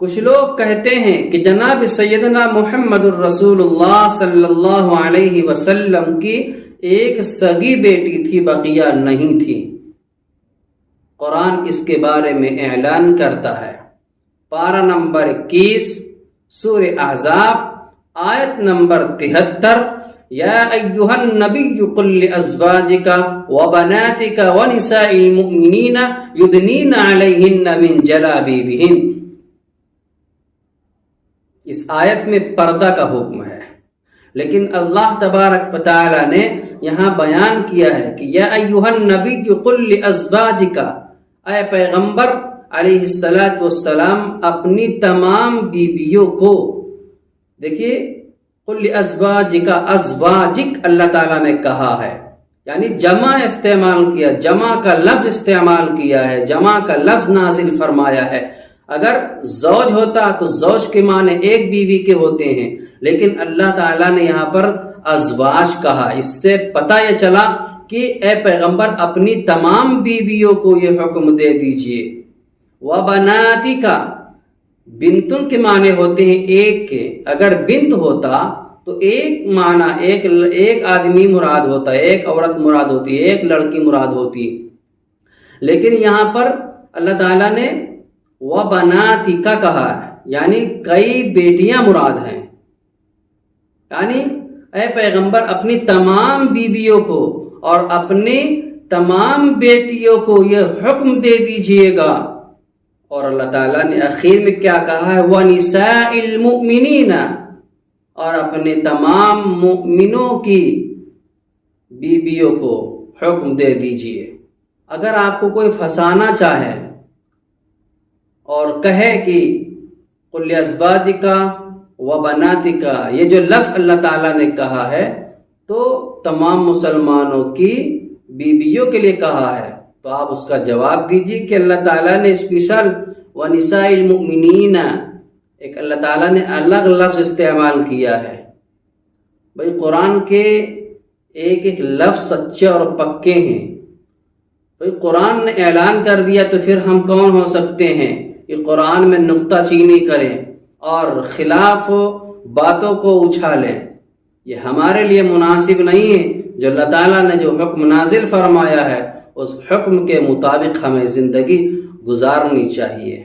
کچھ لوگ کہتے ہیں کہ جناب سیدنا محمد الرسول اللہ صلی اللہ علیہ وسلم کی ایک سگی بیٹی تھی، بقیہ نہیں تھی۔ قرآن اس کے بارے میں اعلان کرتا ہے، پارہ نمبر 21 سورہ احزاب آیت نمبر 73، یا ایھا النبی قل لازواجک وبناتک ونساء المؤمنین یدنین علیہن من جلابیبہن۔ اس آیت میں پردہ کا حکم ہے، لیکن اللہ تبارک و تعالی نے یہاں بیان کیا ہے کہ یا ایھا النبی قل لازواجک، اے پیغمبر علیہ السلام اپنی تمام بیویوں کو، دیکھیے قل لازواجک، ازواجک اللہ تعالیٰ نے کہا ہے، یعنی جمع استعمال کیا، جمع کا لفظ استعمال کیا ہے، جمع کا لفظ نازل فرمایا ہے۔ اگر زوج ہوتا تو زوج کے معنی ایک بیوی کے ہوتے ہیں، لیکن اللہ تعالیٰ نے یہاں پر ازواج کہا۔ اس سے پتہ یہ چلا کہ اے پیغمبر اپنی تمام بیویوں کو یہ حکم دے دیجئے۔ وَبَنَاتِكَ، بنتن کے معنی ہوتے ہیں ایک کے، اگر بنت ہوتا تو ایک معنی ایک آدمی مراد ہوتا ہے، ایک عورت مراد ہوتی ہے، ایک لڑکی مراد ہوتی ہے، لیکن یہاں پر اللہ تعالیٰ نے وَبَنَاتِكَ کہا ہے، یعنی کئی بیٹیاں مراد ہیں۔ یعنی اے پیغمبر اپنی تمام بیویوں کو اور اپنی تمام بیٹیوں کو یہ حکم دے دیجئے گا۔ اور اللہ تعالیٰ نے آخر میں کیا کہا ہے، وَنِسَاءِ الْمُؤْمِنِينَ، اور اپنے تمام مؤمنوں کی بیویوں کو حکم دے دیجئے۔ اگر آپ کو کوئی پھنسانا چاہے اور کہے کہ قُلْ لِأَزْوَاجِكَ وَبَنَاتِكَ، یہ جو لفظ اللہ تعالیٰ نے کہا ہے تو تمام مسلمانوں کی بیویوں کے لیے کہا ہے، تو آپ اس کا جواب دیجیے کہ اللہ تعالیٰ نے اسپیشل وَنِسَاءِ الْمُؤْمِنِينَ، ایک اللہ تعالیٰ نے الگ لفظ استعمال کیا ہے۔ بھئی قرآن کے ایک ایک لفظ سچے اور پکے ہیں۔ بھئی قرآن نے اعلان کر دیا تو پھر ہم کون ہو سکتے ہیں کہ قرآن میں نکتہ چینی کریں اور خلاف باتوں کو اچھالیں؟ یہ ہمارے لیے مناسب نہیں ہے۔ جو اللہ تعالیٰ نے جو حکم نازل فرمایا ہے اس حکم کے مطابق ہمیں زندگی گزارنی چاہیے۔